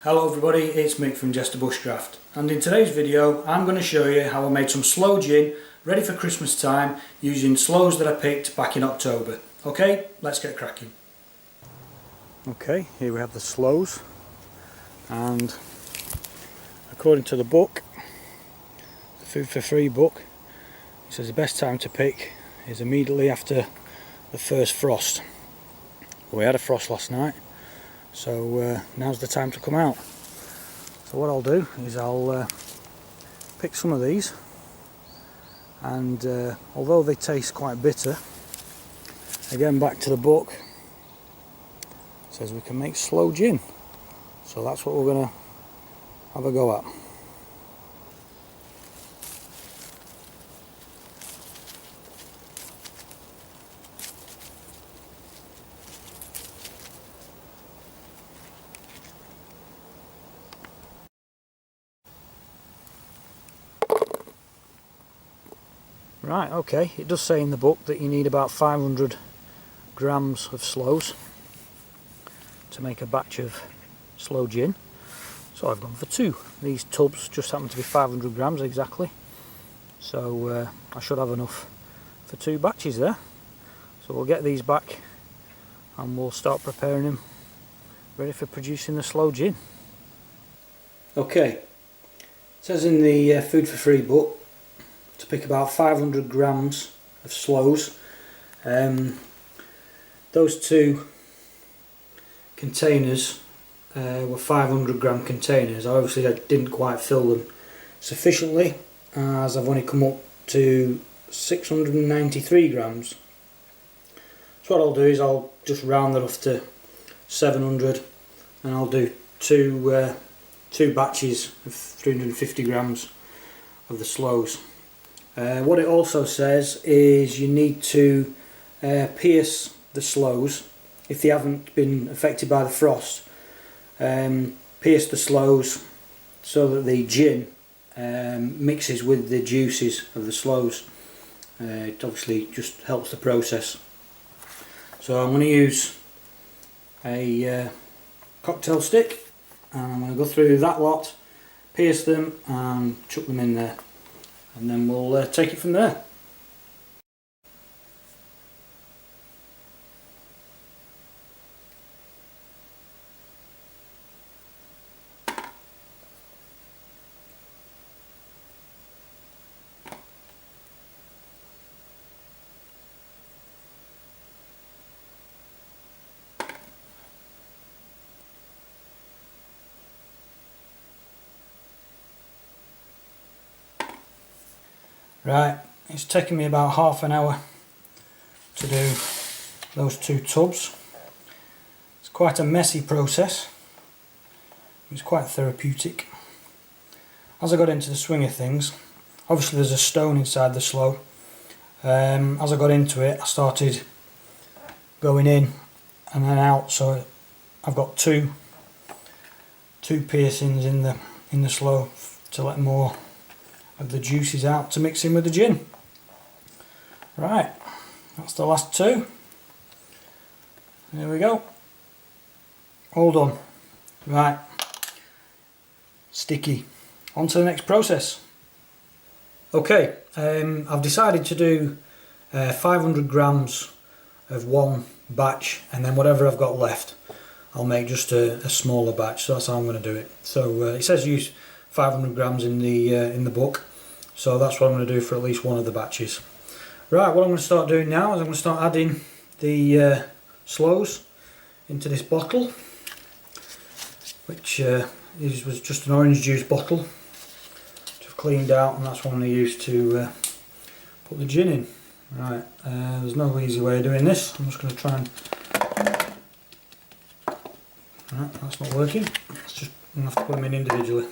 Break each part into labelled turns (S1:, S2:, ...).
S1: Hello everybody, it's Mick from Jester Bushcraft, and in today's video I'm going to show you how I made some Sloe gin ready for Christmas time using sloes that I picked back in October. Okay, let's get cracking. Okay, here we have the sloes, and according to the book, the Food for Free book, it says the best time to pick is immediately after the first frost. We had a frost last night, so now's the time to come out. So what I'll do is I'll pick some of these, and although they taste quite bitter, again back to the book, it says we can make Sloe gin. So that's what we're going to have a go at. Right, okay, it does say in the book that you need about 500 grams of sloes to make a batch of Sloe gin. So I've gone for two. These tubs just happen to be 500 grams exactly. So I should have enough for two batches there. So we'll get these back and we'll start preparing them ready for producing the Sloe gin. Okay, it says in the Food for Free book to pick about 500 grams of sloes. Those two containers were 500 gram containers. Obviously I didn't quite fill them sufficiently, as I've only come up to 693 grams. So what I'll do is I'll just round that off to 700, and I'll do two batches of 350 grams of the sloes. What it also says is you need to pierce the sloes if they haven't been affected by the frost. Pierce the sloes so that the gin mixes with the juices of the sloes. It obviously just helps the process. So I'm going to use a cocktail stick, and I'm going to go through that lot, pierce them and chuck them in there, and then we'll take it from there. Right, it's taken me about half an hour to do those two tubs. It's quite a messy process. It's quite therapeutic. As I got into the swing of things, obviously there's a stone inside the Sloe. As I got into it, I started going in and then out, so I've got two piercings in the Sloe to let more of the juices out to mix in with the gin. Right, that's the last two. There we go. All done. Right, sticky. On to the next process. Okay, I've decided to do 500 grams of one batch, and then whatever I've got left I'll make just a smaller batch. So that's how I'm going to do it. So it says use 500 grams in the book, so that's what I'm going to do for at least one of the batches. Right, what I'm going to start doing now is I'm going to start adding the sloes into this bottle, which was just an orange juice bottle, which I've cleaned out, and that's what I'm going to use to put the gin in. Right, there's no easy way of doing this. I'm just going to try and... Right, that's not working. It's just I'm going to have to put them in individually.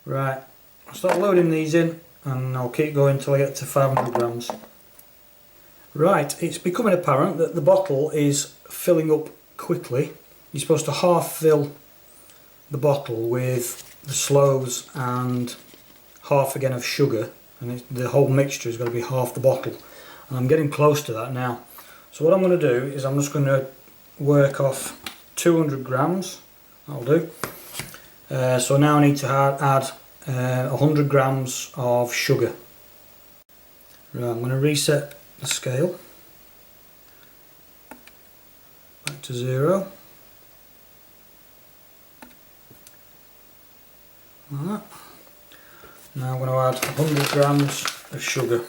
S1: Right, I'll start loading these in, and I'll keep going until I get to 500 grams. Right, it's becoming apparent that the bottle is filling up quickly. You're supposed to half fill the bottle with the sloes and half again of sugar, and the whole mixture is going to be half the bottle, and I'm getting close to that now. So what I'm going to do is I'm just going to work off 200 grams, that'll do, So now I need to add 100 grams of sugar. Right, I'm going to reset the scale back to 0. Like that. Now I'm going to add 100 grams of sugar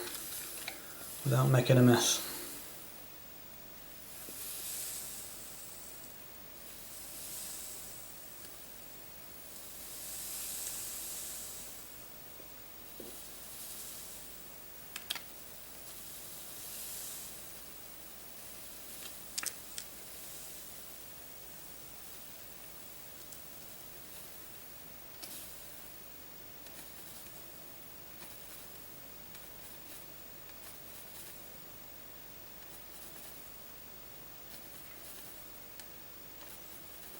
S1: without making a mess.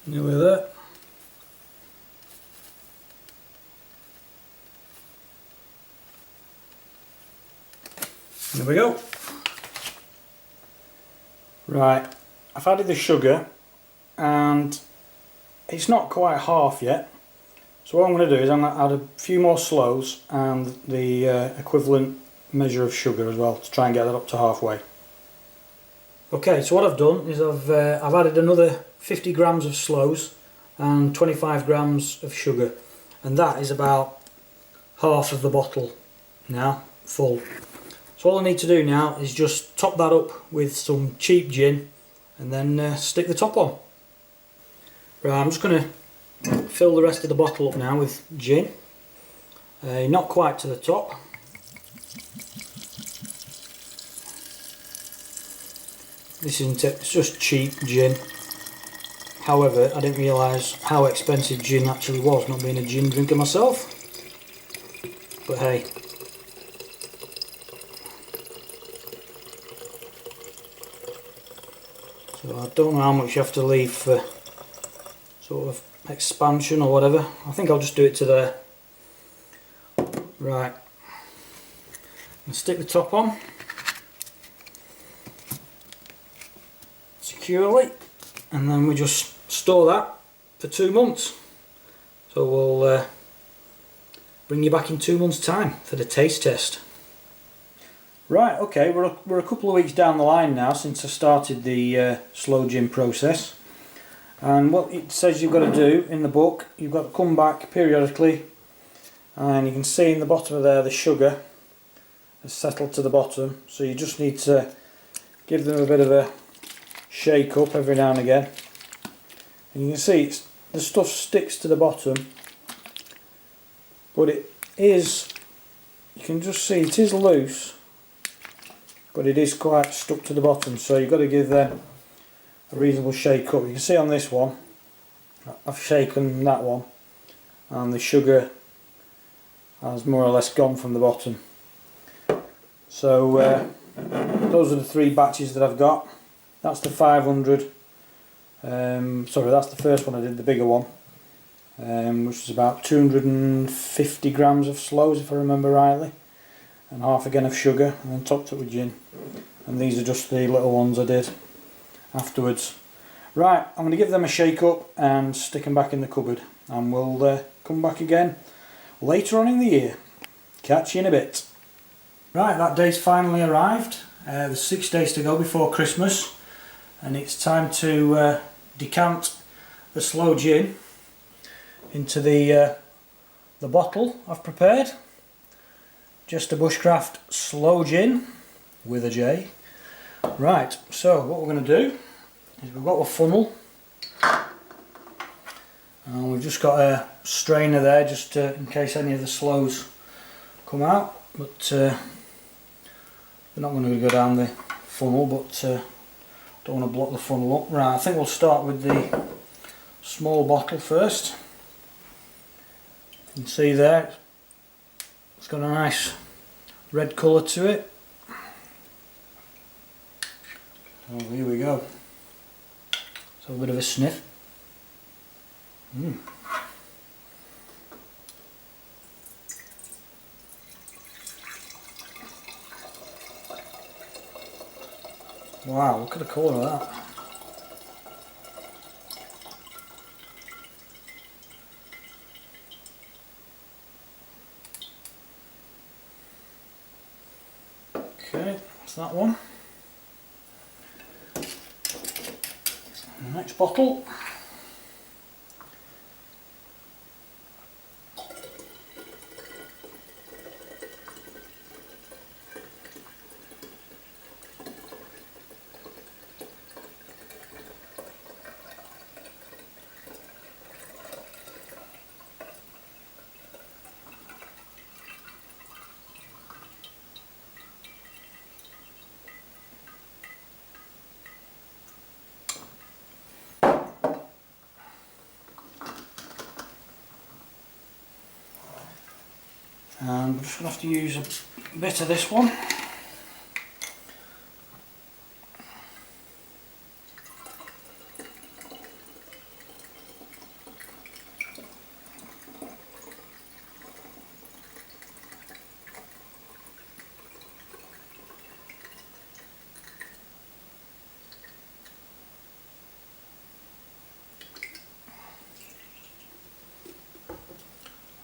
S1: Nearly there. There we go. Right, I've added the sugar and it's not quite half yet. So what I'm going to do is I'm going to add a few more sloes and the equivalent measure of sugar as well to try and get that up to halfway. Okay, so what I've done is I've added another 50 grams of sloes and 25 grams of sugar, and that is about half of the bottle now full. So all I need to do now is just top that up with some cheap gin and then stick the top on. Right, I'm just going to fill the rest of the bottle up now with gin, not quite to the top. This isn't it, it's just cheap gin. However, I didn't realise how expensive gin actually was, not being a gin drinker myself. But hey. So I don't know how much you have to leave for sort of expansion or whatever. I think I'll just do it to there. Right. And stick the top on securely, and then we just store that for 2 months. So we'll bring you back in 2 months' time for the taste test. Right, okay, we're a couple of weeks down the line now since I started the slow gin process, and what it says you've got to do in the book, you've got to come back periodically, and you can see in the bottom of there the sugar has settled to the bottom, so you just need to give them a bit of a shake up every now and again, and you can see the stuff sticks to the bottom, but it is, you can just see it is loose, but it is quite stuck to the bottom, so you've got to give them a reasonable shake up. You can see on this one I've shaken that one and the sugar has more or less gone from the bottom. So those are the 3 batches that I've got. That's the 500, sorry, that's the first one I did, the bigger one, which is about 250 grams of sloes if I remember rightly, and half again of sugar, and then topped it with gin. And these are just the little ones I did afterwards. Right, I'm going to give them a shake up and stick them back in the cupboard, and we'll come back again later on in the year. Catch you in a bit. Right, that day's finally arrived. There's 6 days to go before Christmas, and it's time to decant the sloe gin into the bottle I've prepared. Just a bushcraft sloe gin with a J. Right, so what we're going to do is we've got a funnel, and we've just got a strainer there just in case any of the sloes come out, but they're not going to go down the funnel, but don't want to block the funnel up. Right, I think we'll start with the small bottle first. You can see there it's got a nice red colour to it. Oh, here we go. So a bit of a sniff. Wow, look at the colour of that. Okay, that's that one. And the next bottle. And we're just going to have to use a bit of this one.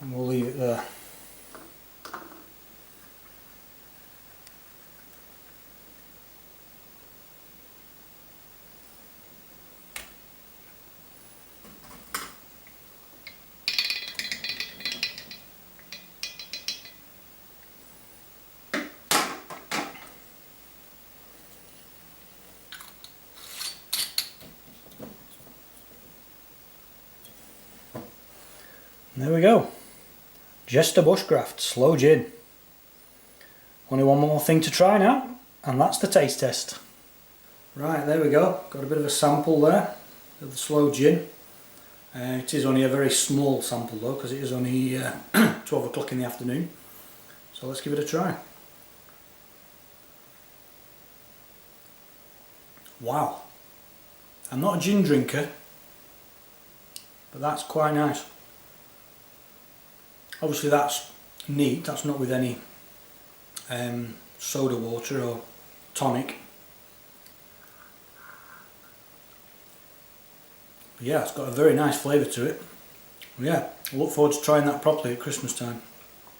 S1: And we'll leave it there. And there we go. Jester Bushcraft Sloe Gin. Only one more thing to try now, and that's the taste test. Right, there we go. Got a bit of a sample there of the Sloe Gin. It is only a very small sample though, because it is only 12 o'clock in the afternoon. So let's give it a try. Wow. I'm not a gin drinker, but that's quite nice. Obviously that's neat, that's not with any soda water or tonic. But yeah, it's got a very nice flavour to it. Yeah, I look forward to trying that properly at Christmas time.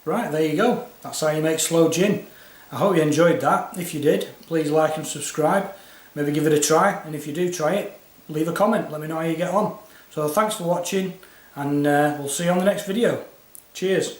S1: Right, there you go. That's how you make Sloe Gin. I hope you enjoyed that. If you did, please like and subscribe. Maybe give it a try, and if you do try it, leave a comment. Let me know how you get on. So thanks for watching, and we'll see you on the next video. Cheers.